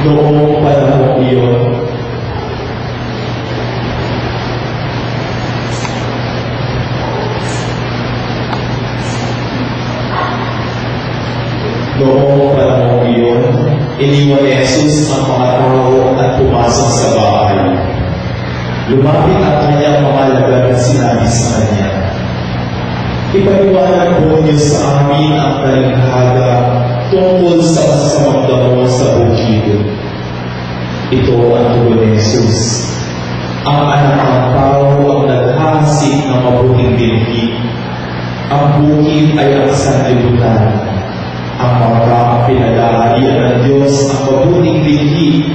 Noong panahon iyon, iniwan ni Jesus ang mga tao at pumasok sa bahay. Lumapit ang kanyang mga alagad at sinabi sa kanya, "Ipaliwanag po niyo sa amin ang talinhaga tungkol sa masasamang damo sa bukid." Ito ang tugon ni Jesus. Ang anak ng tao ang naghahasik ng mabuting binhi. Ang bukid ay ang sanlibutan. Ang mga pinag-aharian ng Diyos ang mabuting binhi,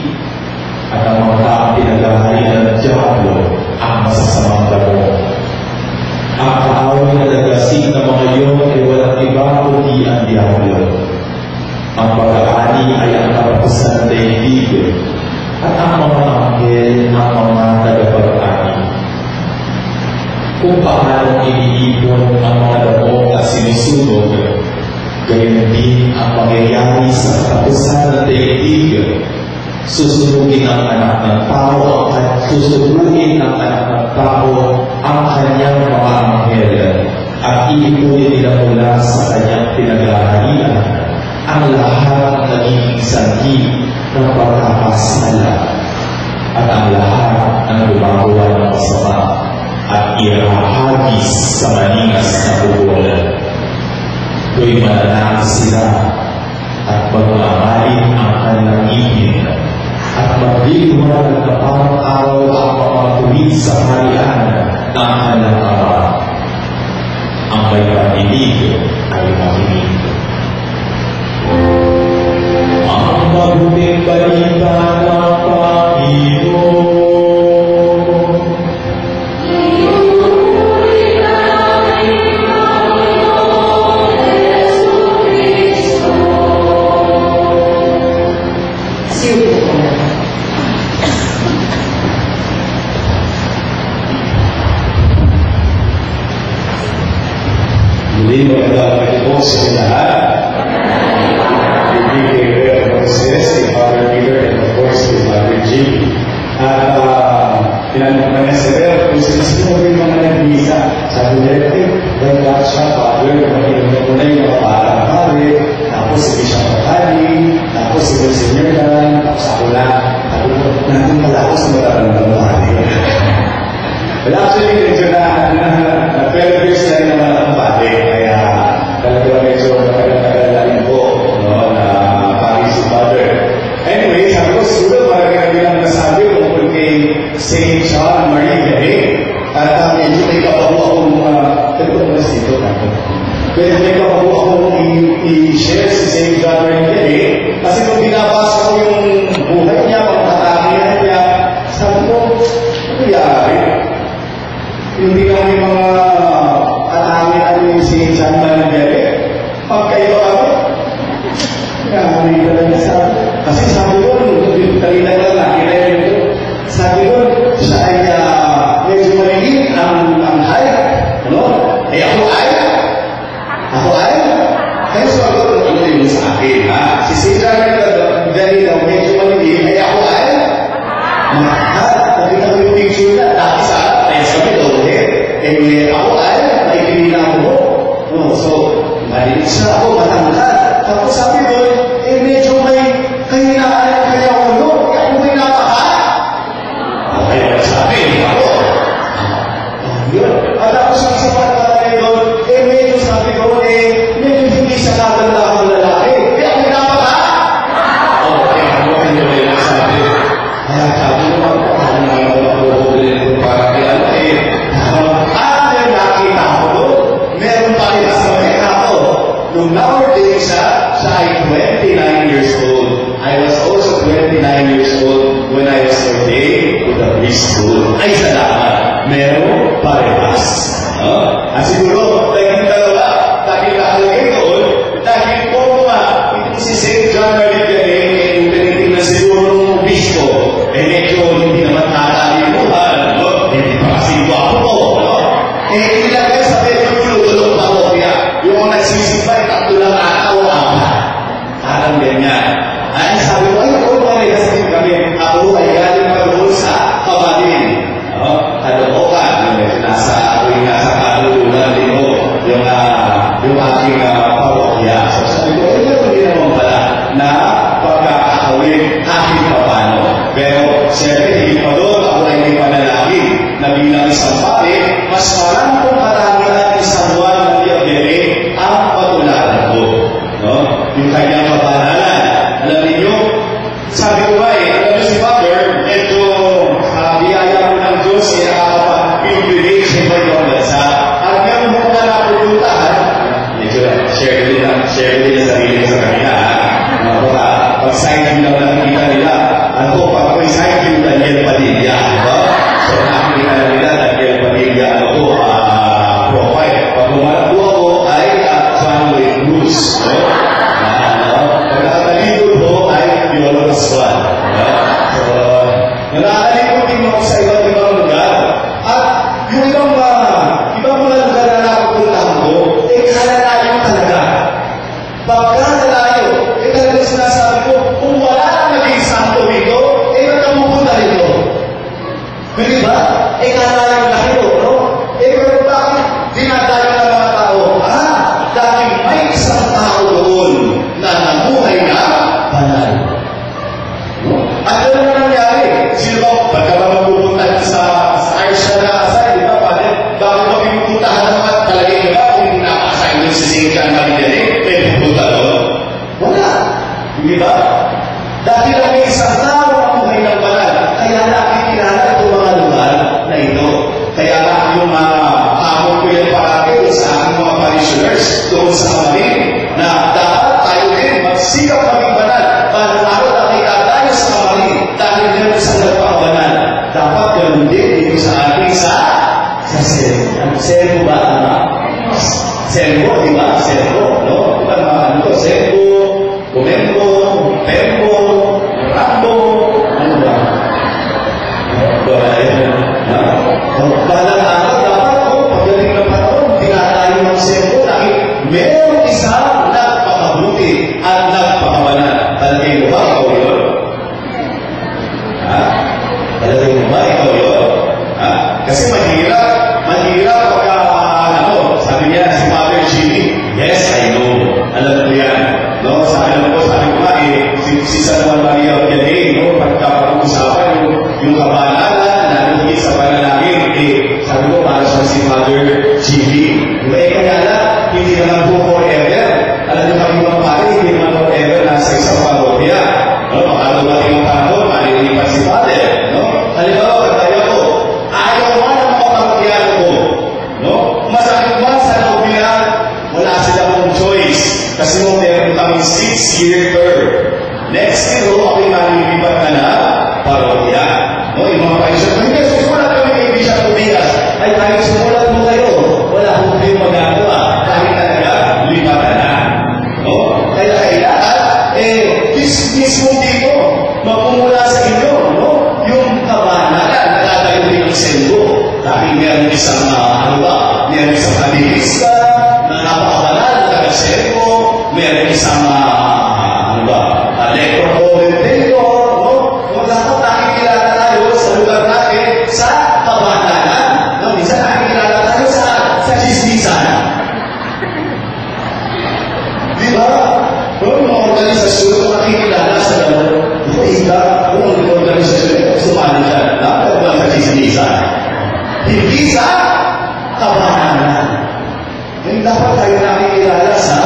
at ang mga pinag-aharian ng Diablo ang masasamang damo. Ang kaaway na nagasig ng mga iyon ay walang iba kundi ang Diablo. Ang pag-aani ay ang katapusan ng daigdig, at ang mga anghel ang mga tagapag-ani. Kung paano iniipon ang mga damo at sinusunog, gayon din ang pangyayari sa katapusan ng daigdig. Susunugin ng anak ng tao at susunugin ng anak ng tao ang kanyang mga anghel, at iipunin nila mula sa kanyang pinag-aharian ang lahat ng nagiging sanhi ng pagkakasala at ang lahat ng gumagawa ng masama, at irahagis sa maningas na puhulan. Tuwing mananang sila at magmamaling ang kanilang ibig, at magliliwanag na parang araw ang mga tuwid sa harian ng kanilang ama. Ang may panilig ay makinig. Ang mabuting balita ng Panginoon. Muli magandang po sa lahat. Hindi kay Moses, kay Father Peter, and of course kay Father Jim. At tinanong na si Bel kung sino yung mga nag-visa. Sabi niya, ganda siya, Father, makinig ko na yung mga parang pare, tapos hindi siya makali, tapos hindi senior lang, tapos ako na, nandun pala ako sa matarangang pare. Well, actually, medyo na 12 years na yung mga pare, kaya talaga medyo matagal-tagal na rin po, no, na pari si Father. Anyway, sabi ko, siguro parang kailangan nasabi tungkol kay St. John Marie Vianney. At medyo may kapabu akong tagpunas dito. Pero may kapabu akong i-share si St. John Marie Vianney. Kasi kung binabasa ko yung buhay niya, pagkatakihan niya, sabi ko, ano yari? Hindi lang may mga katangian ni St. John Marie Vianney. Pagkaiba kami, kaya talaga sabi. Kasi sabi ko, kanina lang nakilala ko, sabi ko, siya ay medyo maligid ang height. Ano? Eh ako ay? Kaya sabi ko, ano yun sa akin, ha? Si St. John Marie Vianney daw, medyo maligid, eh ako ay? Mahal. Nakita ko yung picture na, dati sa akin, sabi daw, eh ako ay, naikili na ako. No, so, maligid siya ako, matangkad. Tapos sabi ko, medyo may kahinaan kaya ulo, kaya may napaka. Okay, sabi, ako. Yun. At tapos ang sapat na tayo doon, medyo sabi ko, medyo hindi siya kaganda akong lalaki. Kaya may napaka. Okay, ano yung sabi? Kaya sabi ko, ano nga ako para kaya nakita ko doon. Meron pa rin sa mga ako. Nung kanyang kabanalan. Alam niyo, sabi ko ba alam niyo si Father, medyo biyaya ko ng Diyos, nakakapag-pilgrimage sa ibang bansa. At meron mo na napupuntahan, medyo share ko din ang sarili ko sa kanila. Pag-side view lang nakikita nila, ano, pag ako'y side view, Daniel Padilla, diba? So, nakikita nila, Daniel Padilla, profile. Pag lumalabo ako, ay John Wayne Bruce, no? Pag nakatalito po, ay Piolo Pascual, no? So, nakatalito din ako sa iba't ibang lugar. At yung ibang mga lugar na napupuntahan ko, kalalayo talaga. Pagka nalayo, talagang sinasabi ko, kung wala nang naging santo dito, nagkamupunta rito. Hindi ba? Kalalayo na kayo, no? Pero bakit dinadayo ng mga tao? Dahil may isang tao doon na nabuhay na banal. No? At ano na nangyari? Sino ba? Pagka ba magpupunta sa Arsha na asay, di ba? Bago ba pinupuntahan naman talagang iba kung hindi nakasay doon si St. John Maridele, may pupunta doon? Wala. Di ba? Dahil ang isang tao ang buhay ng banal, kaya nakikilala itong mga lugar na ito. Kaya yung hamon ko yan parati sa aking mga parishioners doon sa Kamarin, na dapat tayo din magsikap maging banal. Paano araw nakita tayo sa Kamarin dahil meron sa nagpakabanal. Dapat ganun din dito sa ating sa Servo. Servo ba? Servo, di ba? Servo, no? Diba mga ano to? Servo, Comembo, Pembo, Rambo, ano ba? Balang araw, dapat pagdating ng panahon, tinatayo ng Servo dahil meron isang nagpakabuti at nagpakabanal. Talagay mo ba ikaw yun? Talagay mo ba ikaw yun? Kasi mahirap pagka, sabi niya si Father Jimmy, yes, I know. Alam ko yan. No? Sabi ko nga, si San Juan Maria Vianney, no? Pagkapag-usapan yung kabanalan, naluhit sa panalangin, sabi ko, para siya si Father Jimmy. Kaya lang, hindi naman po forever. Alam niyo kami mga pare, hindi naman forever nasa isang parokya. No? Makalumating ang panahon, malilipat si Father. No? Halimbawa, kagaya ko, ayaw man ang mga parokyano ko. No? Masakit man sa loobihan, wala silang choice. Kasi mo meron kami 6-year term. Next year, ako'y malilipat na parokya. No? Yung mga paisyon, hindi, susulat kami kay Bishop Tobias. Ay, kahit sumulat mo kayo, wala akong kayong magagawa. Kahit talaga, lipatan na. No? Kaya kailangan, mismo dito, magpumula sa inyo, no? Yung kabanalan, natatayo din ang Servo. Dahil meron isang, meron isang kadilista, na napakabanal, taga-Servo, meron isang, electro-commentator, no? Kung dapat nakikilala tayo sa lugar natin, sa kabanalan. No? Minsan nakikilala tayo sa chismisan. Di ba? Yung mga organisasyon nakikilala sa lalo. Kung organisasyon, sumali siya. Dapat ba sa chismisan? Hindi sa kabanalan. Yung dapat tayo nakikilala sa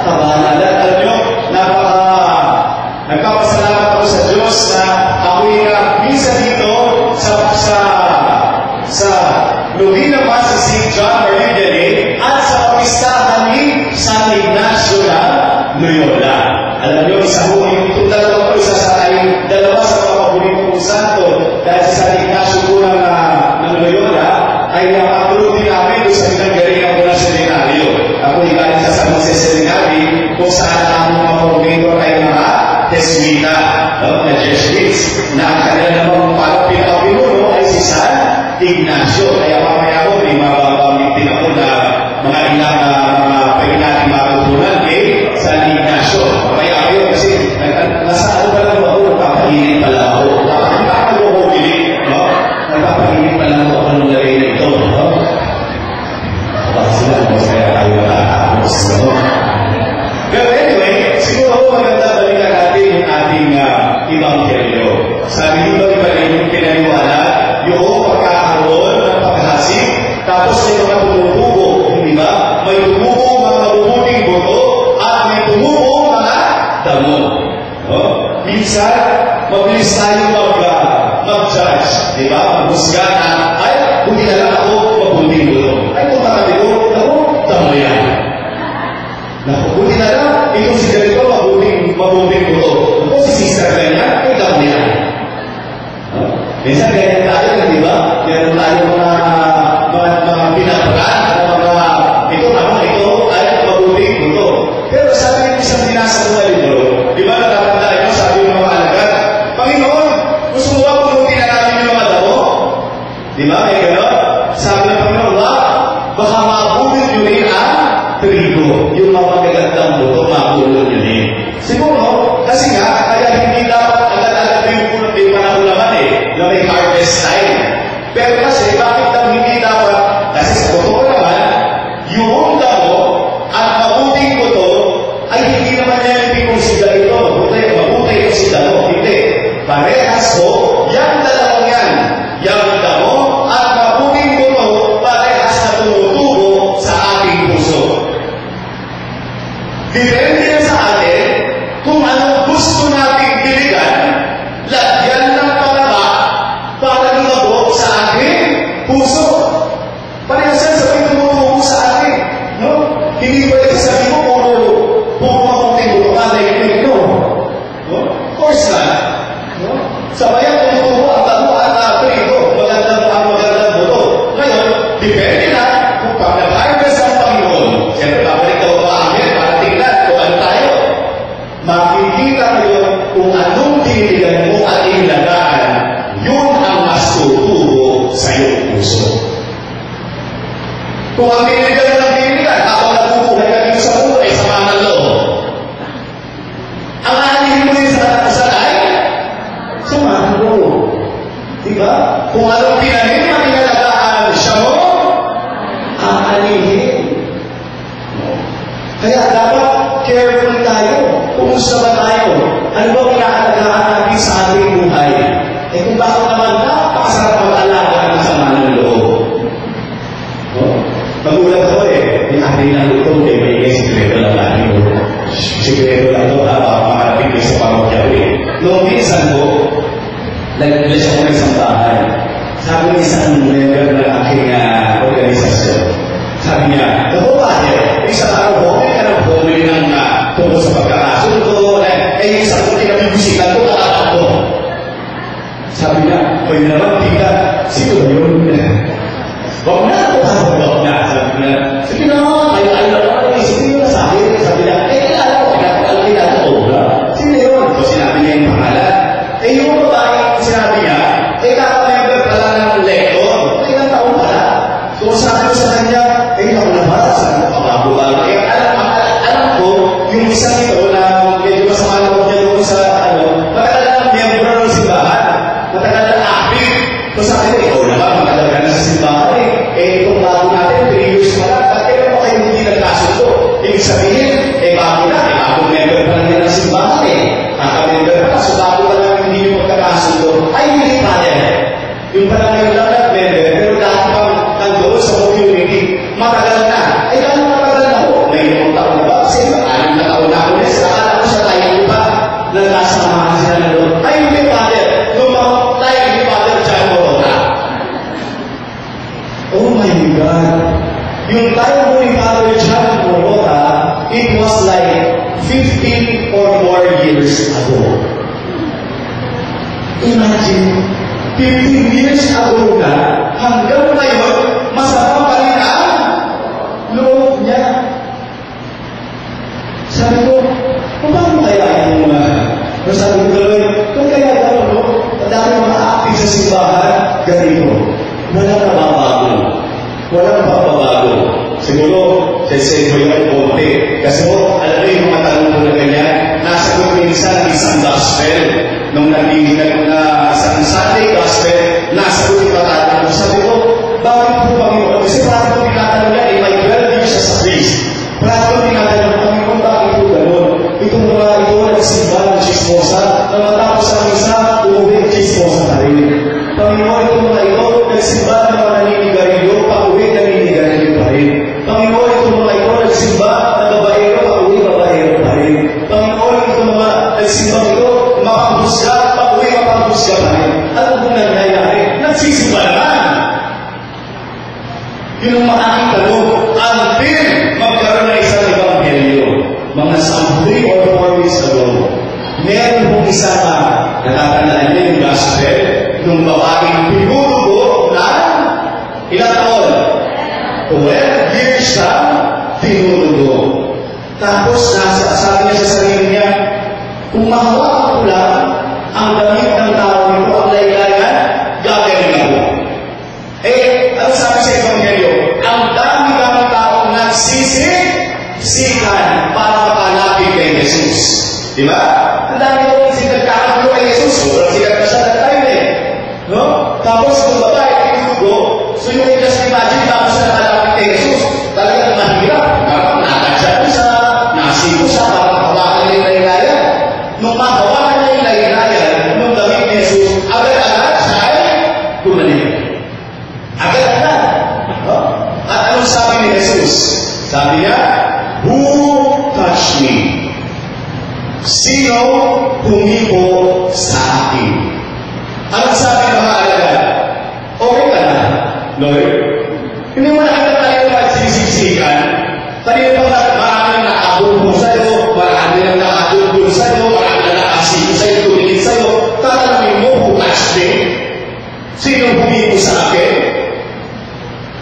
kabanalan. Alam nyo, nagpapasalamat ako sa Diyos na ako'y minsan dito sa Novena Mass sa St. John Maridele at sa papistahan ni San Ignacio na Loyola. Alam nyo, itong dalawa ko, isa sa tayong dalawa sa mga pabuling kong santo dahil sa San Ignacio po ng Loyola ay nakatulog din namin doon sa pinanggalingan ko ng seminaryo. Ako galing sa San Jose Seminary kung saan ang mga pabuling ay mga Jesuita, na Jesuits, na ang kanila namang parang pinakapinuno ay si San Ignacio. Kaya mamaya ko, may mababamitin ako na mga ilang mga pwede natin matutunan San Ignacio. Mamaya ko yun kasi nasa ano pa lang ako, nagpapahinit pa lang ako. Nagpapahinit ako pilit, no? Nagpapahinit pa lang ako nung lagay na ito, no? Kapag sila, kaya tayo matatapos, no? Pero anyway, siguro maganda balikan natin yung ating ibanghelyo. Sabi nito, iba rin yung pinaniwala, yung pagkakaroon ng damo. Minsan, mabilis tayo mag-judge, di ba? Maghusga na, ay, buti na lang ako, mabuting buto. Ay, kung katabi ko, ako, damo yan. Naku, buti na lang, itong si ganito, mabuting buto. Kung si sister na yan, ay, damo yan. Minsan, ganyan tayo, di ba? Meron tayo mga pinapagaan, ito naman, ito ay mabuting buto. Pero sabi ng isang binasa ko na libro, di ba, natatandaan nyo, sabi ng mga alagad, Panginoon, gusto mo ba punutin na namin yung mga damo? Di ba, may gano'n? Sabi ng Panginoon, baka mabulot nyo rin ang trigo, yung mga magagandang buto, mabulot nyo rin. Siguro, kasi nga, kaya hindi dapat agad-agad yung punot yung panahon naman na may harvest time. Pero kasi, bakit daw hindi dapat? Kasi sa totoo naman, yung damo at mabuting buto ay hindi naman niya yung pinonsida ito. Mabuti ito si damo. Hindi. Parehas ko, yung dalawang yan. Yung damo at mabuting buto, parehas na tumutubo sa ating puso. Depende yan sa atin kung anong gusto nating diligan, lagyan ng palaba para lumabog sa ating puso. Parehas yan sabi tumutubo sa atin. No? Hindi pwede sabi mo puro mabuting buto ka na ito. No? Of course not. No? Sabayan tumutubo ang damo at trigo. Magandang buto. Ngayon, depende na kung pag nag-harvest ang Panginoon. Siyempre, babalik ako pa amin para tingnan kung ano tayo. Makikita kayo kung anong tinigan mo at ilagaan, yun ang mas tutubo sa iyong puso. Kung ang tinigan mo ng tinigan, habang nabubuhay ka dito sa mundo ay sama ng loob. Ang aanihin mo din sa katapusan ay sama ng loob. Diba? Kung anong tinahin at inalagaan siya mo, aanihin. Kaya dapat careful tayo. Kumusta ba tayo? Ano ba inaalagaan natin sa ating buhay? Kung bakit naman napakasarap mag-alaga ng sama ng loob. Magulat ko yung ating lang ito, may sikreto lang natin. Sikreto lang ito, makalapit ko sa parokya ko Noong minsan ko, nag-bless ako ng isang bahay. Sabi ng isang member ng aking organisasyon. Sabi niya, naku bakit? Isang araw ko, may karang bumili ng tungkol sa pagkakasundo. Yung isang ko, tinabibisikan ko, nakakap ko. Sabi niya, pwede naman, tita, sino ba yun? Huwag na ako, huwag na. Sabi niya, sige na, ay naman, isipin nyo na sa akin. Sabi niya, kilala ko, pinapakalang kinatotobra. Sino yun? So sinabi niya yung pangalan. Yung babae, sinabi niya, kaka-member pala ng lektor. Ilang taon pala. So sabi ko sa kanya, nakulabas. Sabi ko, pamabubago. Alam ko, yung isang ito na medyo masama na ko niya doon sa, matagal na member ng simbahan. Matagal na active. So sabi ko, ikaw naman, matagal ka na sa simbahan itong bago natin, 3 years pa lang, at kailan mo kayo hindi nagkasundo? Ibig sabihin, bago na, bagong member pa lang din ng simbahan kaka-member pa, so bago pa lang hindi yung magkakasundo, ay hindi pa yan. Yung pa lang yung lang member, pero dahil pang nandoon sa community, matagal na. Ay, gano'ng matagal na ako? May ilang taon na ba? Kasi 6 na taon na ako na, akala ko sa tayo pa, na nasamahan sila na doon. Ay, hindi father, yung mga tayo ni Father John Morona. Oh my God! Yung time mo ni Father John Morona, it was like 15 or more years ago. Imagine, 15 years ago na, hanggang ngayon, masama pa rin ang loob niya. Sabi ko, paano kaya yung sabi ko gano'n, kung kaya gano'n, dahil mga active sa simbahan, ganito, walang nababago. Walang papabago. Siguro, sasend mo yung konti. Kasi mo, alam mo yung mga tanong ko na ganyan, nasagot minsan isang gospel, nung nagdihinag na isang Sunday gospel, nasagot yung katanong ko. Sabi ko, bakit po Panginoon? Kasi bakit po tinatanong niya, may 12 years as a priest. Bakit po tinatanong, Panginoon, bakit po gano'n? Itong mga ito, nagsimba ng chismosa, na matapos sa misa, umuwi, chismosa na rin. Panginoon, itong mga ito, nagsimba ng mga naninigarilyo, pauwi, naninigarilyo pa rin. Panginoon, itong mga ito, nagsimba ng babaero, pauwi, babaero pa rin. Panginoon, itong mga nagsimbang ito, mapanghusga, pag-uwi mapanghusga pa rin. Ano kung nangyayari? Nagsisimba naman. Yun ang maaking tanong, until magkaroon na isang ebanghelyo. Mga 3 or 4 weeks ago, meron pong isa na natatandaan niya yung gospel, nung babaeng pinudugo na ilang taon? 12 years siya pinudugo. Tapos sabi niya sa sarili niya, kung mahawakan ko lang ang damit ng tao nito, ang laylayan, gagaling ako. Ano sabi sa Ebanghelyo? Ang dami-dami taong nagsisikan para makalapit kay Jesus. Di ba? Ang dami taong nagkakagulo kay Jesus. Sobrang sikat na siya that time eh. No? Tapos kung babae, pinudugo, so you can just imagine tapos siya nakalapit kay Jesus. Talagang mahirap. Nakadyan siya, nasigo siya para makawakan niya yung laylayan. Nung makawakan niya yung laylayan, nung damit ni Jesus, agad-agad siya ay gumaling. Agad-agad. No? At anong sabi ni Jesus? Sabi niya, who touched me? Sino humipo sa akin? Anong sabi ng mga alagad? Okay ka na, Lord? Hindi mo nakita tayo magsisiksikan. Tayo pa marami na nakabulbul sa'yo, marami na nakadulbul sa'yo, marami na nakasigo sa'yo, tumingin sa'yo. Tatanungin mo, who touched me? Sino humipo sa akin?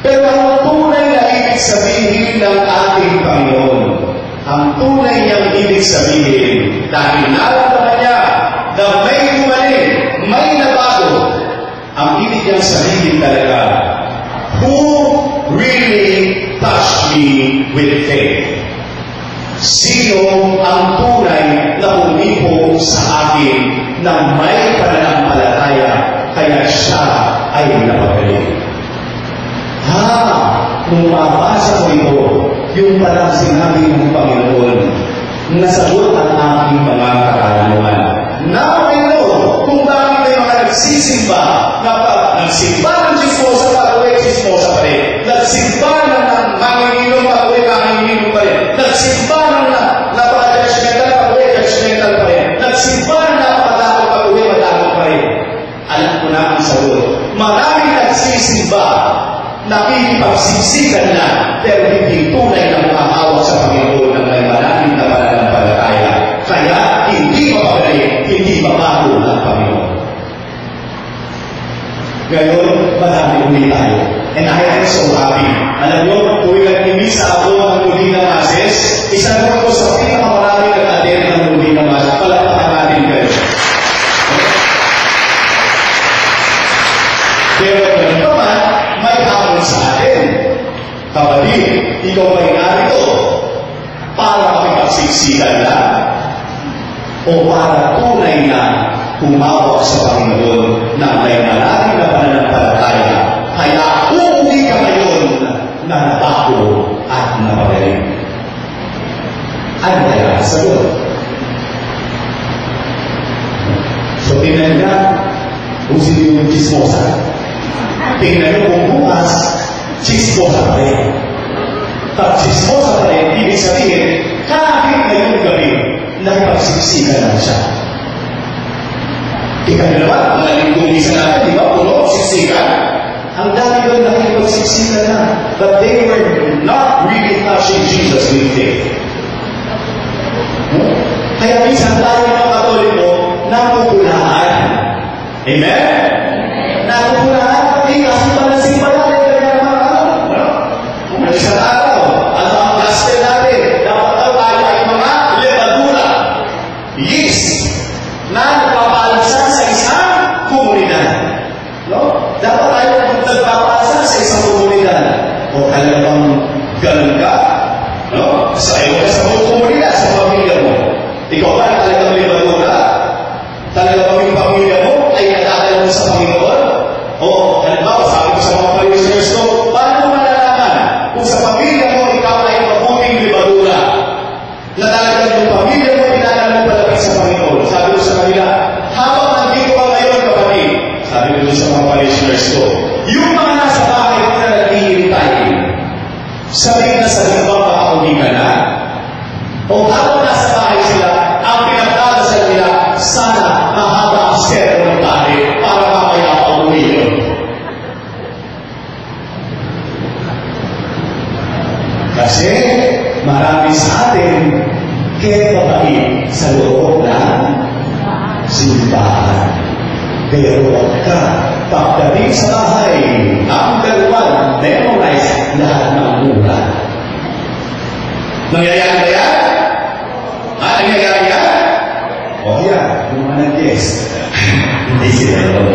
Pero ang tunay na ibig sabihin ng ating Panginoon, ang tunay niyang ibig sabihin, dahil naramdaman niya na may gumaling, may nabago, ang ibig niyang sabihin talaga, who really touched me with faith? Sino ang tunay na humipo sa akin na may pananampalataya kaya siya ay napagaling? Kung mabasa ko ito, yung palang sinabi ng Panginoon, nasagot ang aking mga katanungan. Now I know kung bakit may mga nagsisimba na nagsimba ng chismosa pag-uwi, chismosa pa rin. Nagsimba ng manginginom pag-uwi, manginginom pa rin. Nagsimba ng napaka-judgmental pag-uwi, judgmental pa rin. Nagsimba ng napakatakot pag-uwi, matakot pa rin. Alam ko na ang sagot. Maraming nagsisimba, nakikipagsiksikan na, pero hindi tunay na makahawak sa Panginoon ng may malalim na pananampalataya. Kaya hindi mapagaling, hindi mabago ang Panginoon. Ngayon, marami ulit tayo. And I am so happy. Alam nyo, tuwing nag-imisa ako ng Lubina Masses, isa naman ko sa pinakamarami nag-attend ng Lubina Masses. Palakpakan natin kayo. Pero ganun naman, may hamon sa atin. Kapatid, ikaw may narito para makipagsiksikan lang o para tunay na humawak sa Panginoon na may malalim na pananampalataya. Kaya uuwi ka ngayon na nabago at napagaling. Ano kaya sagot? So, tingnan niya kung sino yung chismosa. Tingnan niyo kung bukas, chismosa pa rin. Pag chismosa pa rin, ibig sabihin, kahit ngayong gabi, nakipagsiksikan lang siya. Tingnan niyo naman, mga linggong isa natin, di ba? Puno, siksikan. Ang dami doon nakipagsiksikan na. But they were not really touching Jesus with faith. Kaya minsan tayo mga Katoliko, napupulaan. Amen? Napupulaan. Kasi panasing pala natin kaya naman isang araw, ano ang gospel natin? Dapat tayo ay mga levadura, yeast, na nagpapalasa sa isang komunidad. No? Dapat tayo nagpapalasa sa isang komunidad. O talagang ganun ka? No? Sa iyo ka sa komunidad, sa pamilya mo. Ikaw ba talagang levadura? Talagang yung pamilya mo ay natatalang sa Panginoon? O, halimbawa, sabi ko sa mga parishioners ko, paano mo malalaman kung sa pamilya mo ikaw ay mabuting libadura na talagang yung pamilya mo pinanalang palapit sa Panginoon? sa loob ng simbahan. Kaya huwag ka pagdating sa bahay, number 1, memorize lahat ng mura. Nangyayari ba yan? Nangyayari yan? O yan, yung mga nag-guess. Hindi sila yun.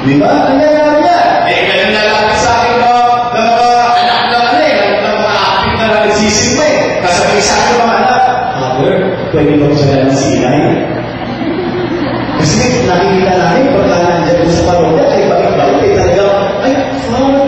Di ba? Nangyayari yan. Ganun na lang sa akin na mga anak na ng mga akit na nagsisimba Kasabi sa akin mga anak, Father, pwede ba siya na si inay? Kasi nakikita namin, pagka nandiyan ko sa parokya, ay bakit talagang, ay, Father,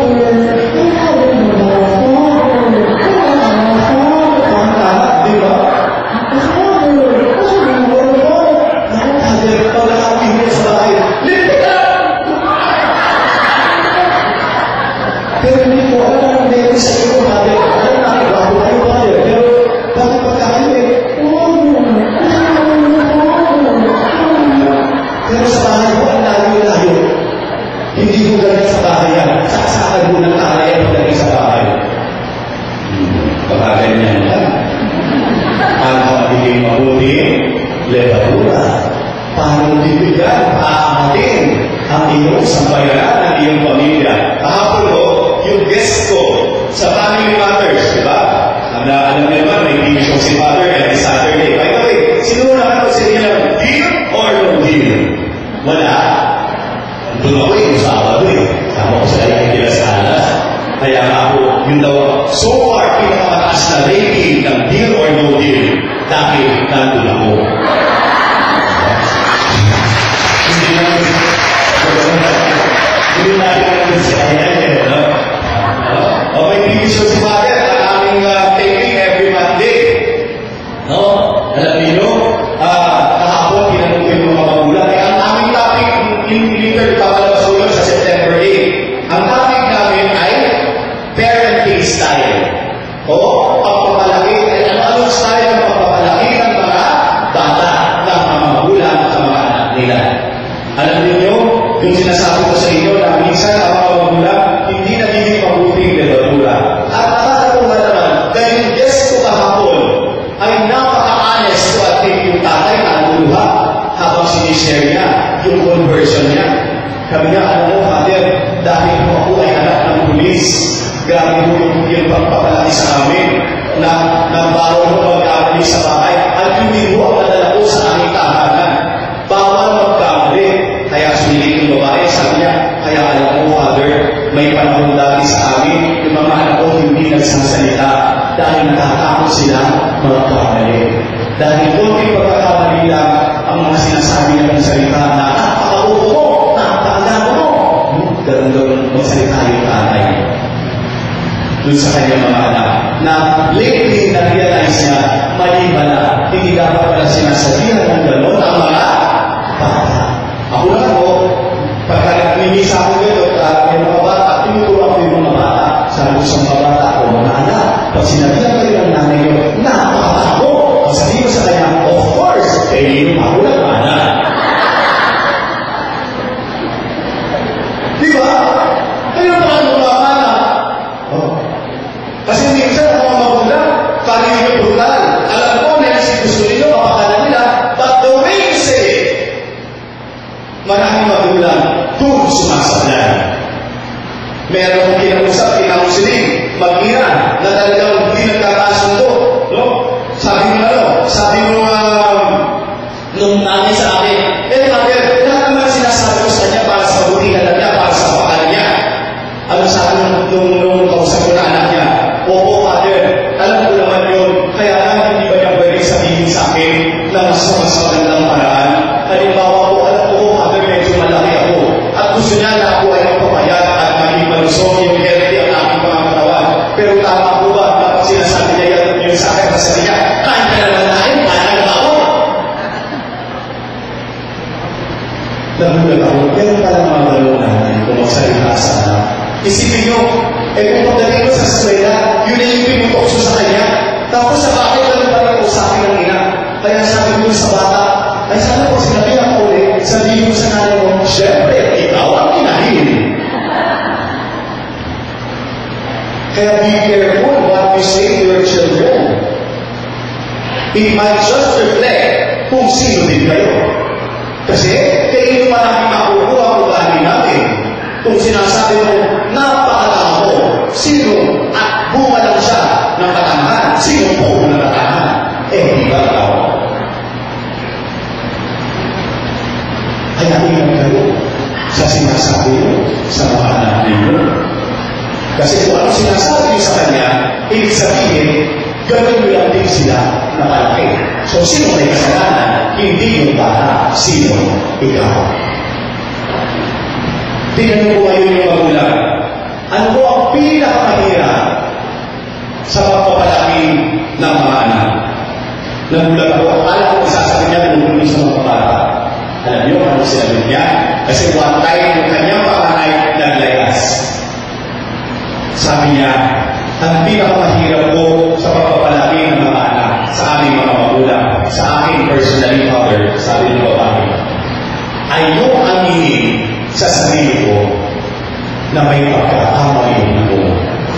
pero hindi ko alam ang meron sa iyo, Father. Alam namin, bago tayo, Father. Pero, bakit pagkakalit? Pero sa bahay ko, ang layo-layo. Hindi ko galing sa bahay yan. Saksakan mo ng taray ang galing sa bahay. Pagkaganyan yan. Ang magiging mabuti, levadura. Paano bibigyan, paamatin ang iyong sambayaran, ang iyong pamilya. Kahapon ko, yung guest ko sa Family Matters, di ba? Alam niyo naman, may TV show si Father every Saturday. By the way, sino na ano sa inyo, deal or no deal? Wala. Doon ako yung Sabado Tama ko sa kaya sa alas. Kaya nga ako, yun daw, so far, pinakamataas na rating ng deal or no deal dahil nandun ako. Hindi natin sa kanya no? May TV show si Father ang aming taping every Monday. No? Alam niyo, kahapon pinanong yung mga magulang. Ang aming topic, literally papalabas ulo sa September 8. Ang topic namin ay parenting style. O, pagpapalaki, anong style ng pagpapalaki ng mga bata, ng mga magulang, ng mga anak nila. Alam niyo, yung sinasabi ko sa inyo na minsan ang mga magulang hindi nagiging mabuting levadura. At nakakatuwa naman, dahil yung guest ko kahapon ay napaka-honest ko at yung tatay na naluluha habang sinishare niya yung conversion niya. Kami nga, alam mo, Father, dahil mo ako ay anak ng pulis, grabe mo yung pagpapalaki sa amin na bawal mo mag-aamali sa bahay at hindi mo ang nadala ko sa aming tahanan. Bawal magkamali. Kaya sumilit yung babae, sabi niya, kaya alam mo, Father, may panahon dati sa amin, yung mga anak ko hindi nagsasalita dahil natatakot sila magkamali. Dahil kunting pagkakamali lang ang mga sinasabi niya ng salita na napakaupo mo, napakagano mo. Ganun magsalita yung tatay. Doon sa kanyang mga anak, na lately na-realize niya, mali pala, hindi dapat pala sinasabihan ng gano'n ang mga bata. Ako lang po, pagka nimisa ko gano'n, yung mga bata, tinutulak ko yung mga bata. Sabi ko sa mga bata, o mga anak, pag sinabihan kayo ng nanay nyo, napakatako. Pag sabi ko sa kanya, of course, kayo ako lang, anak. Di ba? Kayo naman mga anak. Kasi minsan ang mga magulang, kaya yung brutal. Alam ko, gusto nila, mapakala nila, but the way you say it, maraming magulang, doon sumasablan. Meron kong kinausap, kinausiling, mag-ira, na talagang hindi nagkakasundo. No? Sabi mo, nung nanay sa akin, Father, lahat naman sinasabi ko sa kanya para sa kabutihan niya, para sa pakal niya. Ano sabi nung kausap ko na anak niya? Opo, Father, alam ko naman yun. Kaya hindi ba niya pwede sabihin sa akin na mas magandang paraan? Halimbawa ko, alam ko, Father, medyo malaki ako. At gusto niya na ako ay magpapayat at maging malusog yung healthy ang aking mga katawan. Pero tama po ba? Kapag sinasabi niya yun sa akin, sabi niya, kain ka naman na kain, kain na ako. Nagulat ako, meron pala mga malunan kung magsalita sa anak. Isipin nyo, kung pagdating ko sa eskwela, yun na yung pinutokso sa kanya. Tapos sa bakit lang pala ko sa akin ng ina. Kaya sabi ko sa bata, ay sana po sinabi ako ulit, sabihin ko sa nanay mo, syempre, ikaw ang inahin. Kaya be careful what you say to your children. It might just reflect kung sino din kayo. Kasi, kayo malaki makukuha ang ugali natin. Kung sinasabi mo, napakatama ko, sino at bumalang siya ng katamahan, sino po ng katamahan? Di ba ikaw? Kaya ingat kayo sa sinasabi mo sa mga anak ninyo. Kasi kung ano sinasabi niyo sa kanya, ibig sabihin, gawin mo lang din sila na malaki. So, sino may kasalanan? Hindi yung bata. Sino? Ikaw. Tingnan mo ngayon yung magulang. Ano po ang pinakamahirap sa pagpapalaki ng mga anak? Nagulat ako. Alam ko isasabi niya kung sa mga bata. Alam niyo ano sinabi niya? Kasi one time yung kanyang panganay naglayas. Sabi niya, ang pinakamahirap po sa pagpapalaki ng mga anak sa aming mga magulang, sa aking personally father, sabi ng babae, ay yung aminin sa sarili ko na may pagkakamali ako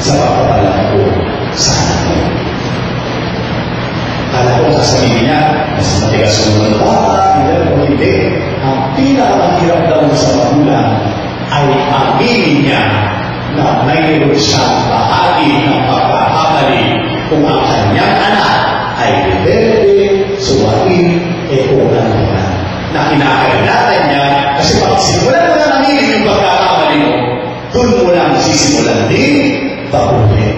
sa pagpapalaki ko sa anak ko. Kala ko sasabihin niya, mas matigas mo ng bata, hindi. Ang pinakamahirap daw sa magulang ay aminin niya na mayroon siyang bahagi ng pagkakamali kung ang kanyang anak ay rebelde, suwain, kung ano na kinakailangan niya kasi pag simulan mo na aminin yung pagkakamali mo, doon mo lang sisimulan din baguhin.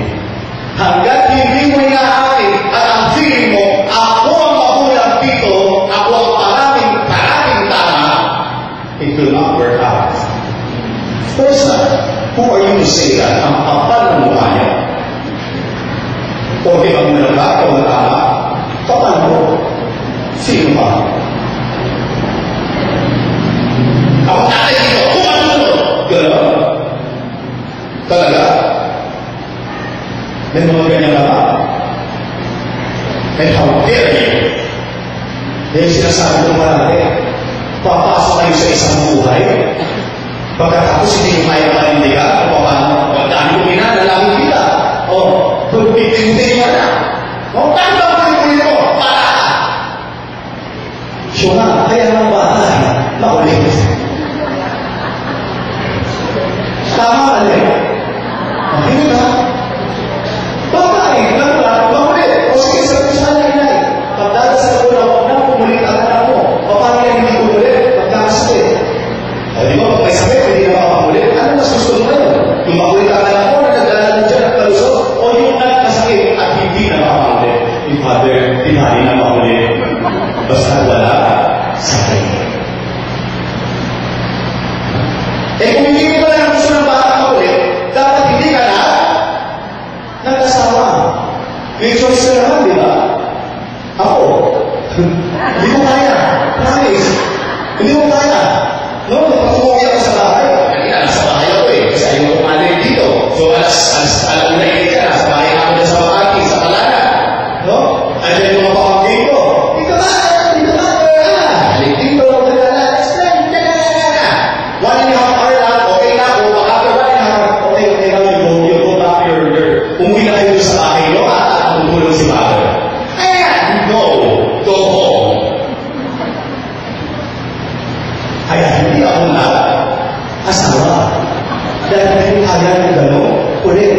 Hanggat hindi mo inaamin at ang feeling mo, ako ang magulang dito, ako ang maraming tama, it will not work out. First who are you to say that? Ang kapal ng mukha niya. O di ba muna ba? O tama? Kapal mo. Sino ba? Ako tatay dito. Kumasunod. Gano'n? Talaga? May mga ganyan na ba? And how dare you? Yung sinasabi ko marami. Papasok kayo sa isang buhay. Pagkatapos hindi mo kaya panindigan, o paano? O dami ko pinanalangin kita. O, pagpitintin mo na. O, dami ba panindigan mo? Para! Siya nga, kaya ng bata, makulit. Tama ka rin. Okay na. Bata eh, makulit. O sige, sabi sa kanya inay. Pagdadasal ko na huwag na, pumulit ang anak mo. O paano yan hindi pumulit? Pagdadasal eh. O di ba, pag may sakit, hindi na makakulit. Ano mas gusto mo ngayon? Yung makulit ang anak mo, nagdalalan dyan at kalusot, o yung nagkasakit at hindi na makakulit. Yung father, tinali na makulit. Basta wala sakit. Kung hindi mo ba lang gusto ng bata makulit, dapat hindi ka na nagkasawa. May choice ka naman, di ba? Ako. Hindi mo kaya. Promise. Hindi mo kaya. No, patuloy ako sa bahay. Kanina, nasa bahay ako eh. Kasi ayaw ko kumalit dito. So, alam na hindi ka na. Sa bahay ako na sa Makati, sa Kalana. No? Andiyan yung mga pamangkin ko. Dito ba? Halik dito. One and a half hour lang. Okay na ako. After 1.5 hours, okay na you go back to your umuwi na kayo sa bahay nyo at tumulong si Father. No. Go home. Kaya hindi ako na asawa. Dahil hindi kaya ng gano'n, ulit.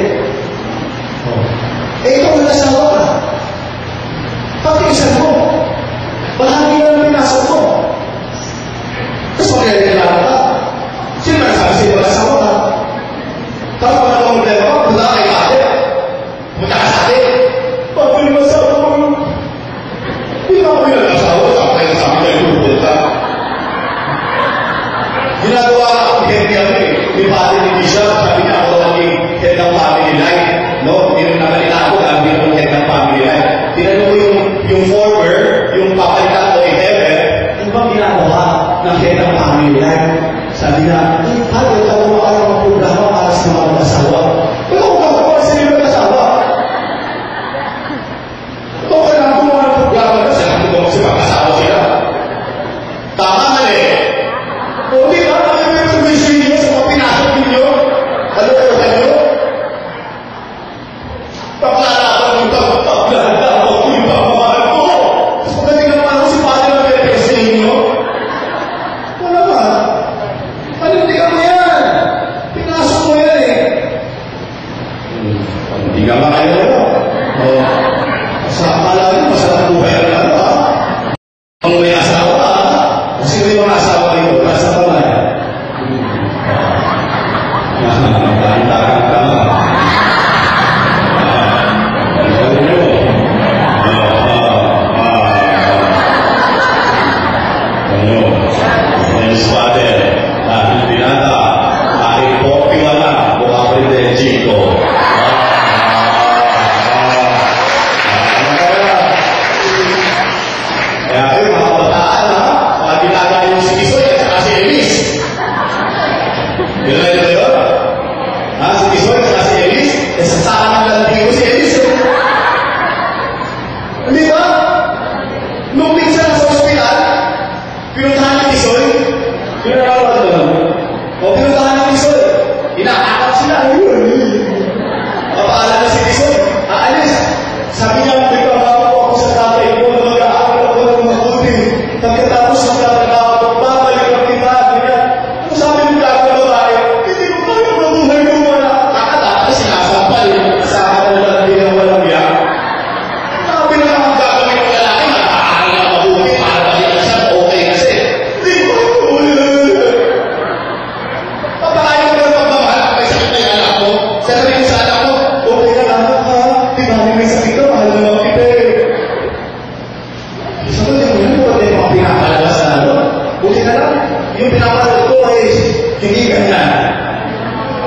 Pinarawan ko lang. O, pinuntahan ng Quezon. Inaakap sila. Papaalam na si Quezon. Aalis. Sabi niya, nagpapako ako sa tatay ko na mag-aaral ako ng mabuti. Pagkatapos magtatrabaho ako, babalik ang kita. Kung sabi mo ka ako babae, hindi ko kaya mabuhay ko wala. Kakatapos sinasampal. Sa akin na lang din ang walang yan. Sabi na naman gagawin ko lalaki, mag-aaral na mabuti para pagkita siya, okay kasi. Hindi ko papakain ko ng pagmamahal kung may sakit na yung anak ko. Sasabihin sa anak ko, okay na lang ha, di ba may sakit ka, mahal na lang kita eh. Sabi niya, hindi mo pinapalabas na ano? Okay na lang. Yung pinapalabas ko ay hindi ganyan.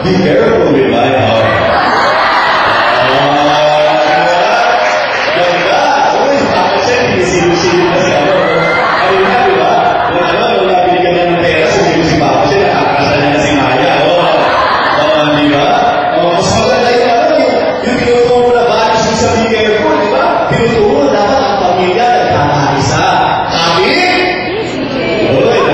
Be careful with my heart. Ganda! Uy, tapos yan, sinisip na siya. Ayun na, di ba? Nung nabigyan na ng pera, sinisip ako siya, nakakasal niya na si Maya. Di ba? Mas maganda yung tinuturo na values sa be careful, di ba? Tinuturo dapat ang pamilya nagkakaisa. Sabi? Uy, di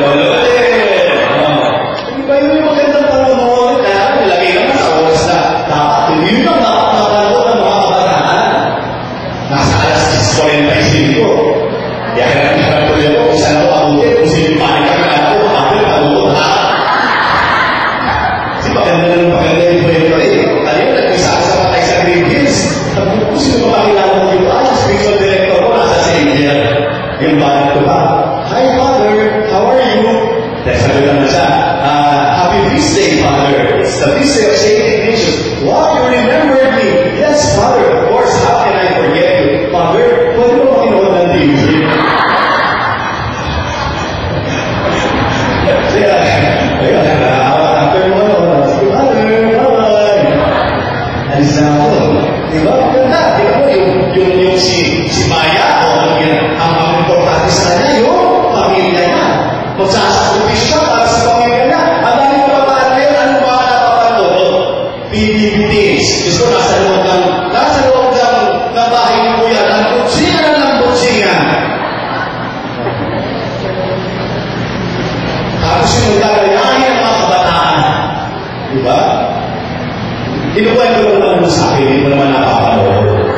ba yun yung magandang panunod? Kaya nilagay naman sa oras na dapat hindi lang dapat mapanood ng mga kabataan. Nasa alas 6:45 ko. Kaya harap ko yun kung saan ako abutin, kung sino yung panik kami na ako, abutin, abutin, ha? Kasi maganda yung kwento eh. Tayo, nag-isa sa patay sa Green Hills. Kung sino makakilala mo yung spiritual director ko, nasa sa India. Yung banat ko ba? Hi, Father. How are you? Dahil sabi lang na siya, Happy Feast Day, Father. It's the Feast Day of St. Ignatius. Wow, you remembered me. Yes, Father. Of course, how can I forget you? Father, pwede mo makinood ng TV? Ayun, after mo, Father, bye-bye. Alis na ako. Diba? Ganda. Diba mo, yung si Maya, ang importante sa kanya, yung pamilya niya. Magsasakripisyo siya para sa pamilya niya. Ang dami mo papaano yun, ano mga napapanood? PBBTs. Gusto ko nasa loob ng bahay ni Kuya. Ang butsingan ng butsingan. Tapos yung magkagayahin ng mga kabataan. Diba? Inukwento ko naman mo sa akin, hindi mo naman napapanood.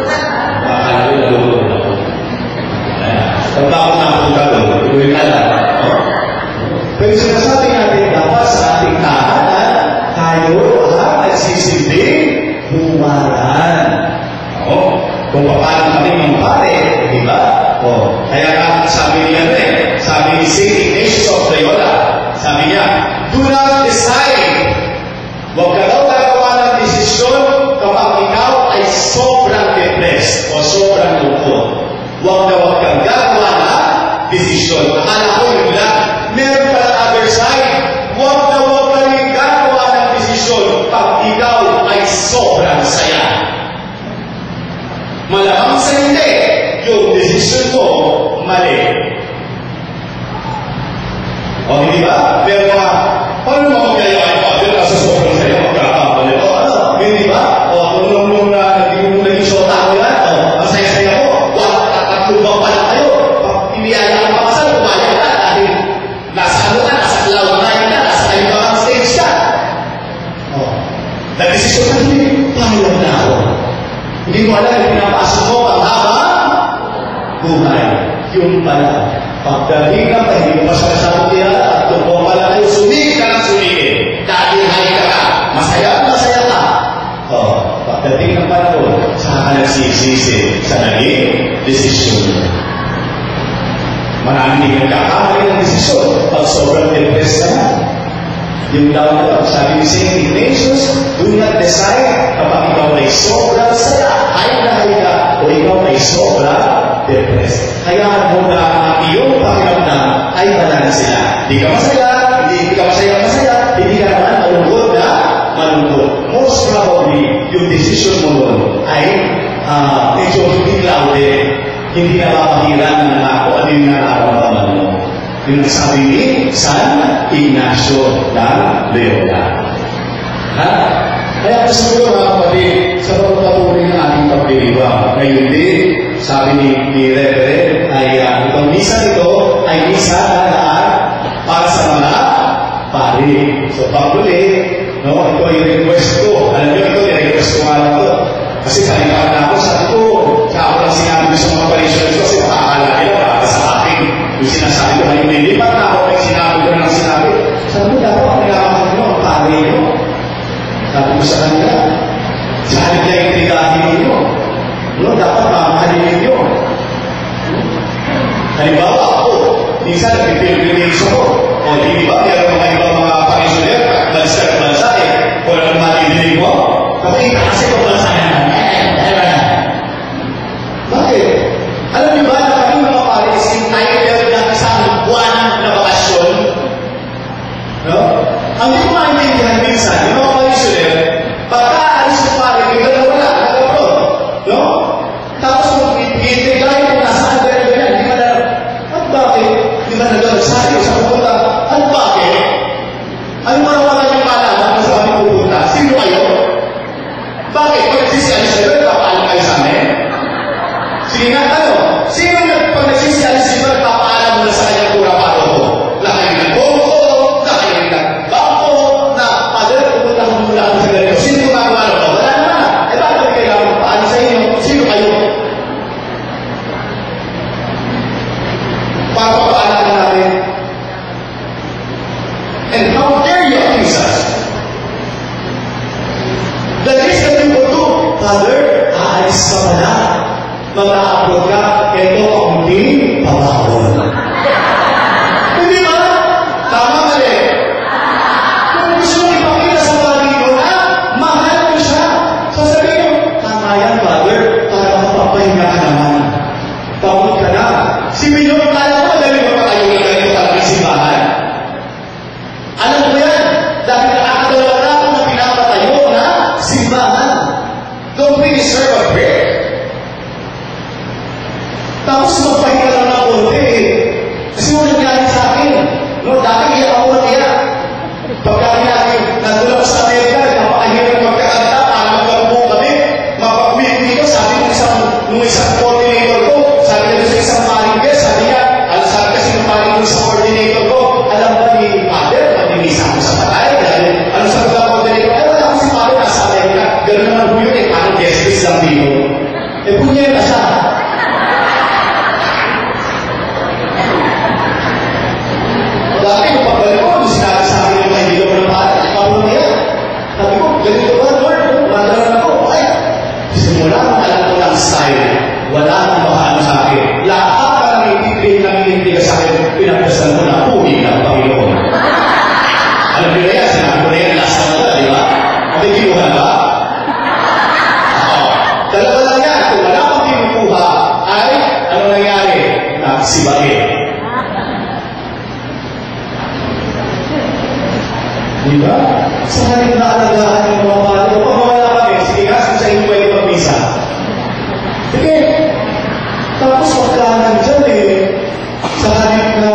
Akala ko nalulunod ako. Pagkakot na akong gano'n, inuwi ka lang. Pero sinasabi natin, dapat sa ating tahanan, tayo nagsisilbing huwaran. Kung paano kami ng pare, di ba? Kaya nga sabi niya sabi ni St. Ignatius of Loyola, sabi niya, do not decide. Huwag ka daw gagawa ng desisyon kapag ikaw ay sobrang depressed o sobrang lungkot. Huwag kang gagawa ng desisyon. Akala ko yun lang. Meron pa ng other side. Huwag ka rin gagawa ng desisyon pag ikaw ay sobrang saya. Malamang sa hindi, yung desisyon mo mali. O hindi ba? Pero paano mo magkayaan pa? Dito sa sobrang saya, magkakapali. Hindi ba? Nung naging shota ko yan, ang saya-saya ko, tatlubang pala kayo. Piniyaya ka pakasal, kumayag ka dahil nasa cloud nine ka, nasa kayo ka ang stage ka. Nag-desisyon ka, hindi, pahilap na ako. Hindi mo alam, pinapasok mo ang habang buhay. Yung pala, pagdating ka pa, hindi mo pa siya kasama kaya, at kung pala kayo, sumigil ka ng sumigil. Dahil hay ka, masaya ka. Pagdating ng panahon, saka ka nagsisisi sa naging desisyon. Maraming nagkakamali ng desisyon pag sobrang depressed ka na. Yung daw, sabi ni St. Ignatius, do not decide kapag ikaw ay sobrang saya, hay ka, o ikaw ay sobrang depressed. Kaya mo na ang iyong pakiramdam ay balanse. Hindi ka masaya, hindi ka naman malungkot. Most probably, yung decision mo doon ay medyo hindi clouded, hindi napapahiran ng ako at yung nararamdaman mo. Yung sabi ni San Ignacio ng Loyola. Kaya gusto ko mga kapatid, sa pagpatuloy ng ating pagdiriwang, ngayon din, sabi ni Reverend, ay itong misa nito ay misa na para sa mga pagpuli, no? Ito yung request ko. Alam nyo, ito, request ko nga na ito. Kasi kalipat na ako, sabi ko, kaya ako lang sinabi ko sa mga parishioners ko, kasi makakala nila, para sa akin, yung sinasabi ko, ngayon nilipat na ako, kaya sinabi ko na sinabi. Sabi ko, dapat ang nilakaman nyo, ang pari nyo. Sabi ko sa kanila, dahil na yung tigahin nyo. No, dapat mamahalin ninyo. Halimbawa ako, minsan nag-pilgrimage ako. O di ba, meron mga ibang mga parishioner, bansa eh. Wala nang matidinig mo. Kapag kasi kung bansa na, bakit? Alam niyo ba na kami mga paris, entitled na isang buwan na bakasyon? No? Ang di ko maintindihan minsan, yung mga parishioner, pagka-alis ng pare, bigla na wala, nag-abroad. No? Tapos kung i-integray kung nasaan ganyan, hindi ka na, at bakit? Hindi ka nag-sabi sa pupunta. At bakit? Ano ba naman yung malaman kung saan kami pupunta? Sino kayo? Bakit? Pag nagsisialis na yun, papaalam kayo sa amin? Sige nga, ano? Sino pag nagsisialis na yun, papaalam mo na sa kanyang kura paro ko? Na kayo nag-bongko, na kayo nag-bangko, na padre, pupunta ko muna ako sa ganito. Sino gumagawa na? Wala naman na. Eh bakit kailangan paano sa inyo? Sino kayo? Para papaalam natin. And how dare you accuse us? The least that you will do, Father, aalis ka pa na. Mag-aabot ka, ito ang di pabawal. Hindi ba? Tama mali. Kung gusto mo ipakita sa pari ko na, mahal mo siya. Sasabihin mo, tama yan, Father, para makapapahinga ka naman. Tawag ka na. Si Minyo, kala mo, dahil magpakayunin ka ito talagang simbahan. Alam mo yan, dahil nakakadalawa na ako na pinapatayo na simbahan. Don't we deserve a break? Tapos magpahinga lang na konti eh. Kasi mo nangyari sa akin. No, dati iyak ako ng iyak. Pagka nandun ako sa Amerika, napakahirap magkakanta, para magkabuo kami. Mapag-meet dito, sabi nung isang coordinator ko, sabi na sa isang maringgay, sabi niya, sabi kasi nung maringgay sa coordinator ko, alam ba ni Father, matinisa ko sa patay, dahil ano sabi ng coordinator, ay wala ako si Father nasa Amerika, gano'n naman po yun eh, parang guest list lang dito. Eh, punyera na siya. Dati yung pagbalik ko, sinabi sa akin yung kaibigan ko ng pati, kapag niya. Sabi ko, ganito ba, Lord? Mandaran ako. Ay, simula nung alam ko ng style, wala nang makaano sa akin. Lahat ka nang itinitiga sa akin, pinagdasal ko na puli ng Panginoon. Alam nyo na yan, sinabi ko na yan, last na wala, di ba? Nakikiluhan ba? Dalawa lang yan, kung wala kang kinukuha, ay, ano nangyari? Nagsibagin. Diba? Sa halip na alagaan ng mga pari, kung mawala kami, sige nga, sa inyo pwede mag-misa. Sige. Tapos magkanan dyan eh, sa halip na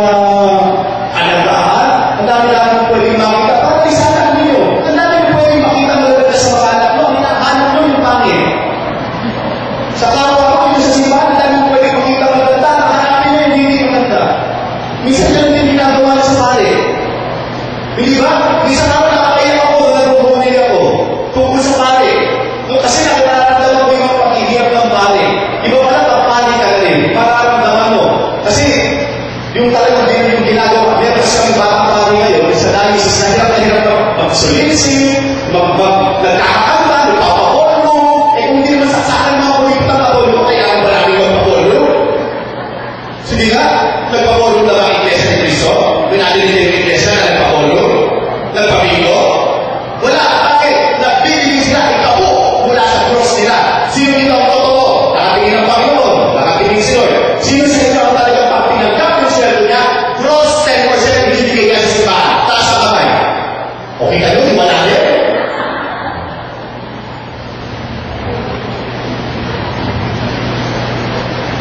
alagaan, ang dami-dami pwede makita. Parang isa lang ninyo. Ang dami pwede makita maganda sa mga anak mo. Hanap mo yung pangin. Sa kapwa ko, sa simbahan, ang dami pwede makita maganda. Hanapin mo yung hindi maganda. Minsan dyan din ginagawa sa pari. Hindi ba? Minsan ako nakakaiyak ako, narubunin ako. Tungkol sa pare. No, kasi nakararamdaman ko yung pag-ihirap ng pare. Iba pala pag-pari ka rin. Mararamdaman mo. Kasi yung talagang din yung ginagawa. Meron kasi kami batang pare ngayon. Sa diocese na hirap na mag-solinsin, nagkakakanta, nagpapapolo. Eh kung hindi naman saksakan mga kulit ng papolo, kaya ang marami magpapolo. Sige nga, nagpapolo na lang iglesia ni Cristo. Pinalitin yung iglesia na nagpapolo. Nagpabigo? Wala. Bakit? Nagbibigay sila ikapo mula sa cross nila. Sino ito ang totoo? Nakatingin ng Panginoon. Nakatingin si Lord. Sino sa inyo ang talagang pag tinanggap yung sweldo niya? Cross 10% binibigay niya sa simbahan. Taas ang kamay. Okay kayo? Di ba natin?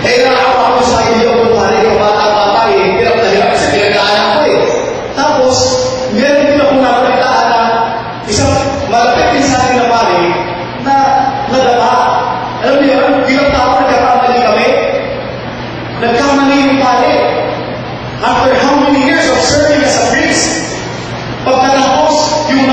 Eh, nakakawa ako sa inyo kung pare yung bata-bata eh. Hirap na hirap kasi pinagdaanan ko eh. Tapos, meron din ako napalitaan na isang malapit din sa akin na pare na nadapa. Alam niyo yun, bilang tao nagkakamali kami. Nagkamali yung pare. After how many years of serving as a priest, pagkatapos, yung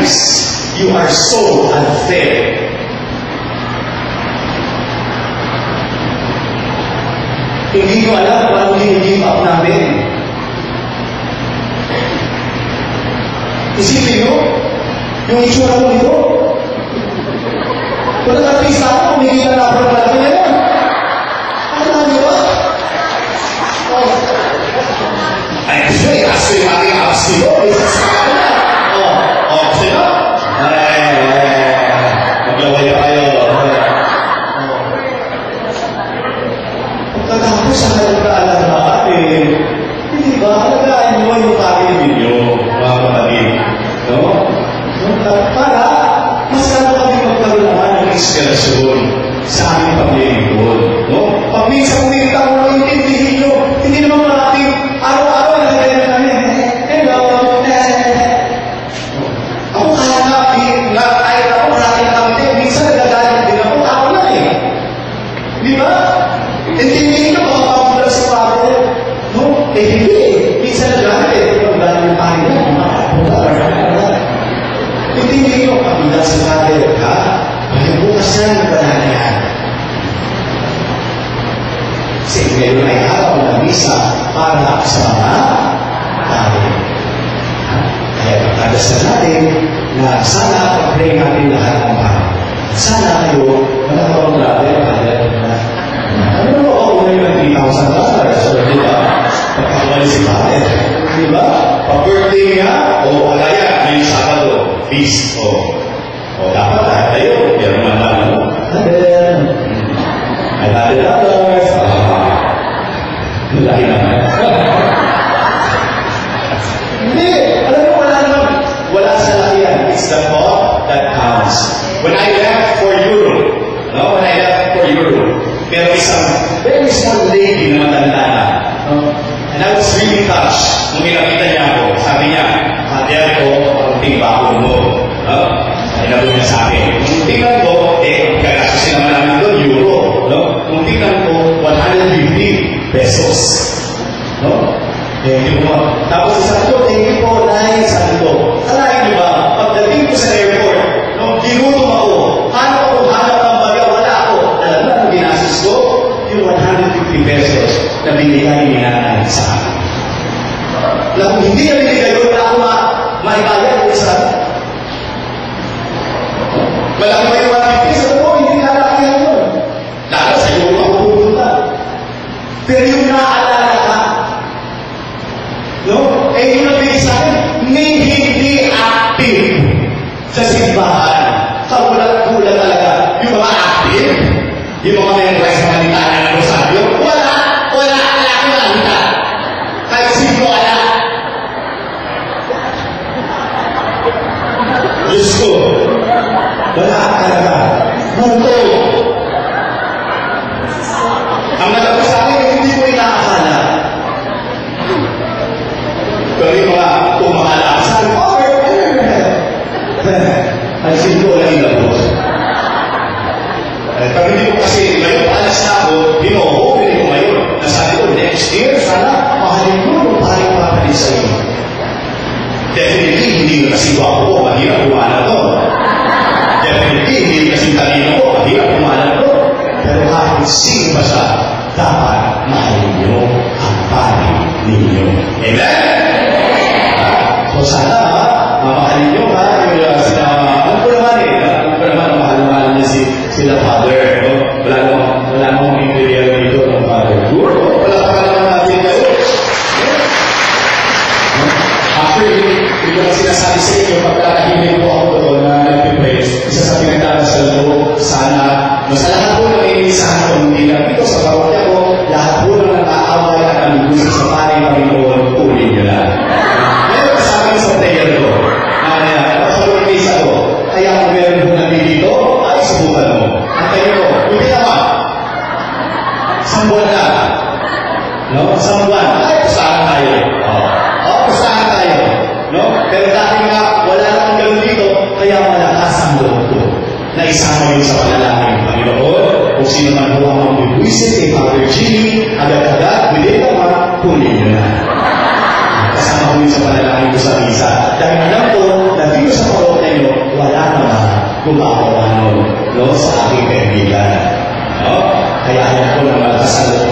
nice. You are so unfair. Hindi nyo alam kung anong gini-give up namin. Isipin nyo, yung itsura mo nito. Kung nag-artista ako, kumikita na ako ng malaki na yan. Ano na nyo ba? Ay, gusto nyo, aso yung ating apps nyo. Gusto nyo? Maglaway na kayo. Pagkatapos sa nagkaalam na atin, hindi ba, alagaan nyo yung ating ninyo, mga kapatid. No? Para, mas lalo kami magkaroon naman ng inspirasyon sa aming paglilingkod. No? Pag minsan kumilita ko na intindihin nyo, hindi naman natin araw-araw na kaya namin, hello, ako kahit ako marami na kami, minsan nagagalit din ako, ako na eh. Di ba? Intindihin nyo, makapapula sa father. No? Hindi eh. Minsan nagagalit, kung galing ng tayo na, intindihin nyo, kapila sa father, ha? Ngayon bukas na ang banana yan. Kasi ngayon ay araw ng misa para sa mga tayo. Kaya pagkadasal natin na sana pag-pray natin lahat ng tao. Sana kayo, magkakaroon natin, ano mo ako ngayon ng $3,000? So, di ba? Pagkakawali si Father. Di ba? Pag-birthday niya, o alaya, ngayong Sabado, feast, dapat lahat tayo, pero naman, ay $100. Malaki naman. Hindi, alam mo, wala sa laki yan. It's the thought that counts. When I left for Europe, pero isang very small lady na matanda na. And I was really touched nung pinakita niya ako. Sabi niya, Father ko, kunting bako mo. Inabi niya sa akin. Kung tingnan ko, kagasasin naman namin doon, euro. Kung tingnan ko, 150 pesos. Thank you po. Tapos sabi ko, thank you po, Nay. Sabi ko, sanayin niyo ba, pagdating ko sa airport, ginutom ako, hanap ng baga, wala ako. Alam mo, ang ginasos ko, yung 150 pesos na binigay ni Nanay sa akin. Kung hindi na binigay ko, wala ako maibayad ko sa akin. Malaki ba yung 150? Sabi ko, hindi nalaki yan yun. Lalo sa iyo ako pupunta. Pero yung naaalala ka, yung nabili sa akin, hindi active sa simbahan. Kagulat-gulat talaga. Yung mga active, yung mga may request na manita na rosaryo, wala akong manita. Kahit sino wala. Diyos ko, wala talaga. Mundo. Ang nagapos sa akin, hindi ko inaakala. Pero yung mga tumakalakasan, ay sino wala ilabos. Pero hindi ko kasi, ngayon alas na ako, pinili ko ngayon. Nasabi ko, next year, sana mahalin mo yung paring papalit sa iyo. Definitely, hindi na kasi ako ko, mahirap kumana to. Definitely, hindi kasi talino ko, mahirap kumana to. Pero kahit sino ba siya, dapat mahalin niyo ang paring ninyo. Amen? So sana, mamahalin niyo ha, yung mahal niya sila Father. Wala namang imperial dito ng Father. Good. Wala pa naman natin kayo. Actually, ito ang sinasabi sa inyo, pagkakahimin po ako doon na nag-praise, isa sa pinagdadasal ko, sana, sa lahat po na iniisahan ko, hindi lang dito sa parokya ko, lahat po na nag-aaway at ang gusto sa paring Panginoon, ulit nyo lang. Ngayon, kasama sa prayer ko, kapag-praise ako, kaya kung meron po namin dito, ay subukan mo. Ang tayo ko, hindi naman. Isang buwan na. Isang buwan. Ay, pustahan tayo. Pustahan tayo. Pero dahil nga, wala namang gano'n dito, kaya malakas ang loob ko. Na isama yun sa panalangin ng Panginoon, kung sino man po ang magbubuisit kay Father Jimmy, agad-agad, hindi naman, kunin nyo na. Kasama ko yun sa panalangin ko sa misa. Dahil alam ko, na dito sa parokya nyo, Kaya ayaw ko na magkasal